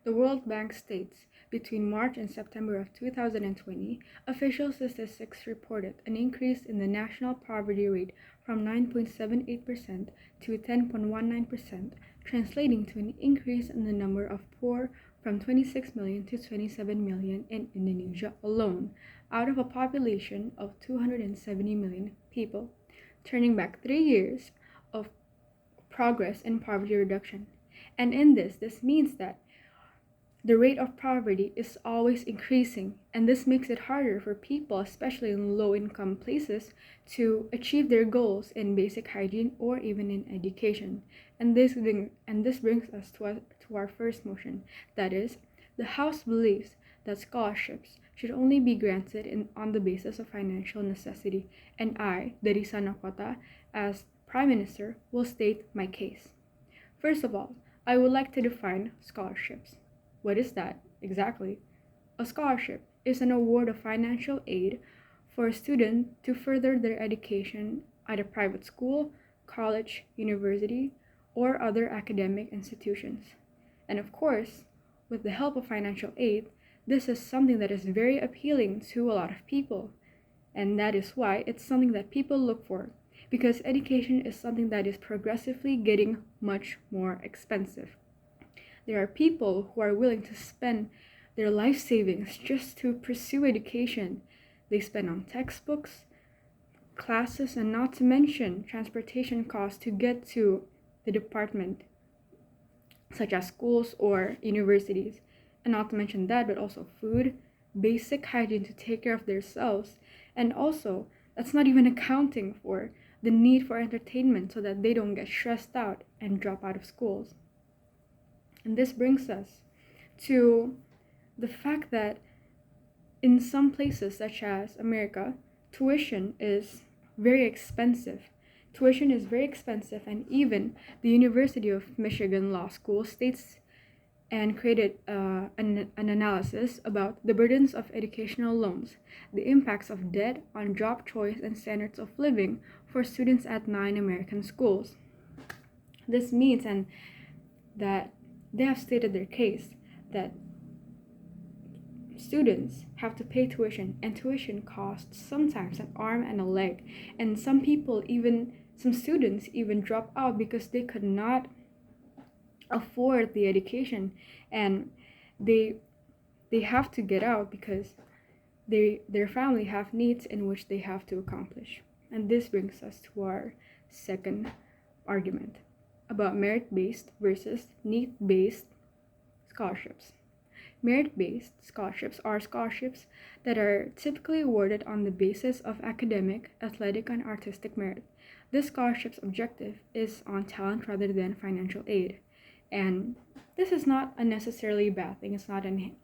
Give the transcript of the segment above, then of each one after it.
The World Bank states between March and September of 2020, official statistics reported an increase in the national poverty rate from 9.78% to 10.19%, translating to an increase in the number of poor from 26 million to 27 million in Indonesia alone, out of a population of 270 million people, turning back 3 years of progress in poverty reduction. And in this means that the rate of poverty is always increasing, and this makes it harder for people, especially in low-income places, to achieve their goals in basic hygiene or even in education. And this brings us to our first motion. That is, the House believes that scholarships should only be granted on the basis of financial necessity, and I, Darisa Nakota, as Prime Minister, will state my case. First of all, I would like to define scholarships. What is that exactly? A scholarship is an award of financial aid for a student to further their education at a private school, college, university, or other academic institutions. And of course, with the help of financial aid, this is something that is very appealing to a lot of people. And that is why it's something that people look for, because education is something that is progressively getting much more expensive. There are people who are willing to spend their life savings just to pursue education. They spend on textbooks, classes, and not to mention transportation costs to get to the department, such as schools or universities. And not to mention that, but also food, basic hygiene to take care of themselves, and also, that's not even accounting for the need for entertainment so that they don't get stressed out and drop out of schools. And this brings us to the fact that in some places, such as America, tuition is very expensive. Tuition is very expensive, and even the University of Michigan Law School states and created an analysis about the burdens of educational loans, the impacts of debt on job choice and standards of living for students at 9 American schools. This means that they have stated their case that students have to pay tuition, and tuition costs sometimes an arm and a leg, and some students even drop out because they could not afford the education, and they have to get out because their family have needs in which they have to accomplish. And this brings us to our second argument about merit-based versus need-based scholarships. Merit-based scholarships are scholarships that are typically awarded on the basis of academic, athletic, and artistic merit. This scholarship's objective is on talent rather than financial aid. And this is not a necessarily bad thing. It's not an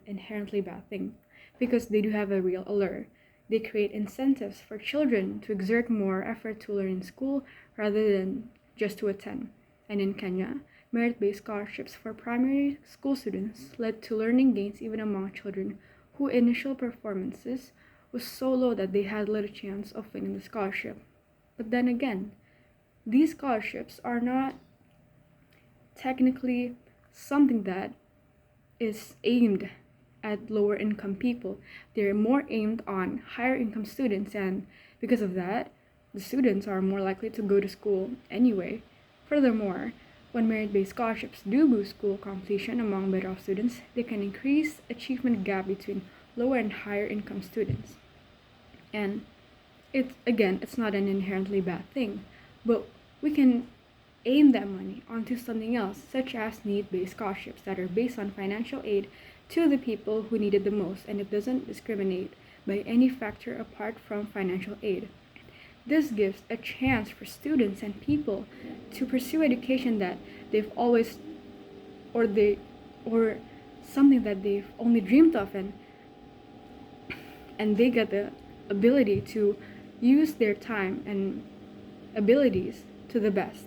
inherently bad thing, because they do have a real allure. They create incentives for children to exert more effort to learn in school rather than just to attend. And in Kenya, merit-based scholarships for primary school students led to learning gains even among children whose initial performances was so low that they had little chance of winning the scholarship. But then again, these scholarships are not technically something that is aimed at lower income people. They're more aimed on higher income students, and because of that, the students are more likely to go to school anyway. Furthermore, when merit-based scholarships do boost school completion among better off students, they can increase achievement gap between lower and higher income students. And it's not an inherently bad thing, but we can aim that money onto something else, such as need-based scholarships that are based on financial aid to the people who need it the most, and it doesn't discriminate by any factor apart from financial aid. This gives a chance for students and people to pursue education that they've always or something that they've only dreamed of, and they get the ability to use their time and abilities to the best.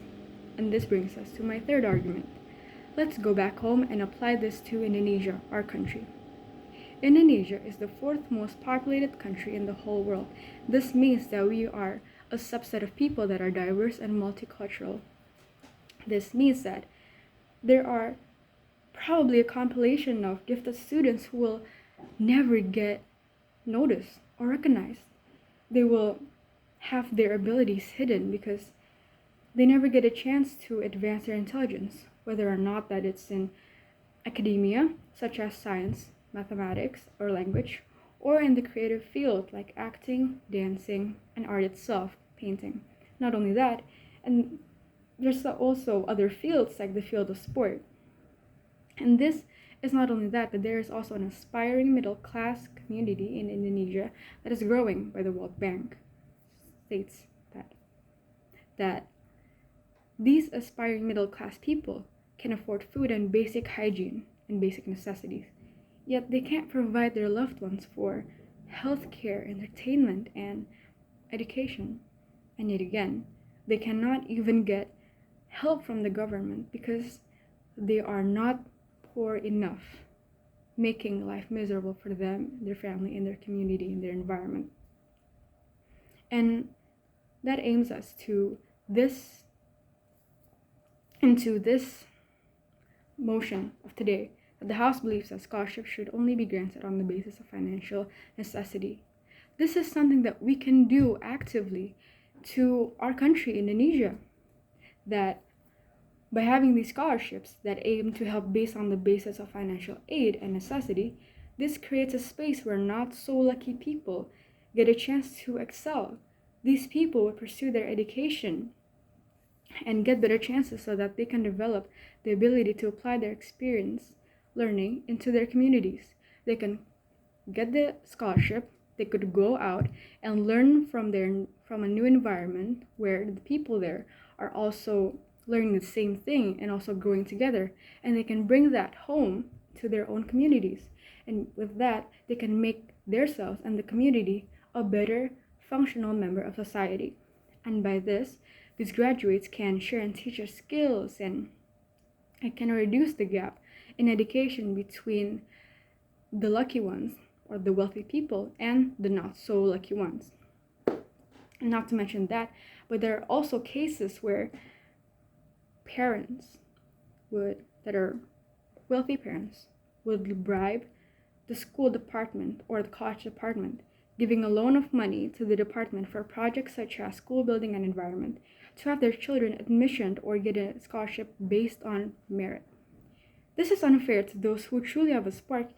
And this brings us to my third argument. Let's go back home and apply this to Indonesia, our country. Indonesia is the fourth most populated country in the whole world. This means that we are a subset of people that are diverse and multicultural. This means that there are probably a compilation of gifted students who will never get noticed or recognized. They will have their abilities hidden because they never get a chance to advance their intelligence, whether or not that it's in academia, such as science, mathematics, or language, or in the creative field like acting, dancing, and art itself, painting. Not only that, and there's also other fields like the field of sport. And this is not only that, but there is also an aspiring middle class community in Indonesia that is growing by the World Bank. States that these aspiring middle class people can afford food and basic hygiene and basic necessities, yet they can't provide their loved ones for healthcare, entertainment, and education. And yet again, they cannot even get help from the government because they are not poor enough, making life miserable for them, their family, and their community, and their environment. And that aims us into this motion of today, that the House believes that scholarships should only be granted on the basis of financial necessity. This is something that we can do actively to our country, Indonesia, that by having these scholarships that aim to help based on the basis of financial aid and necessity, this creates a space where not so lucky people get a chance to excel. These people will pursue their education and get better chances so that they can develop the ability to apply their experience learning into their communities. They can get the scholarship, they could go out and learn from a new environment where the people there are also learning the same thing and also growing together, and they can bring that home to their own communities. And with that, they can make themselves and the community a better functional member of society. And by this, these graduates can share and teach their skills, and it can reduce the gap in education between the lucky ones or the wealthy people and the not so lucky ones. And not to mention that, but there are also cases where parents that are wealthy parents would bribe the school department or the college department, giving a loan of money to the department for projects such as school building and environment, to have their children admissioned or get a scholarship based on merit. This is unfair to those who truly have a spark,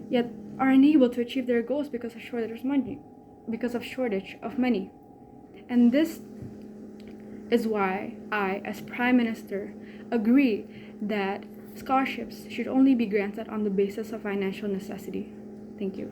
yet are unable to achieve their goals because of shortage of money. And this is why I, as Prime Minister, agree that scholarships should only be granted on the basis of financial necessity. Thank you.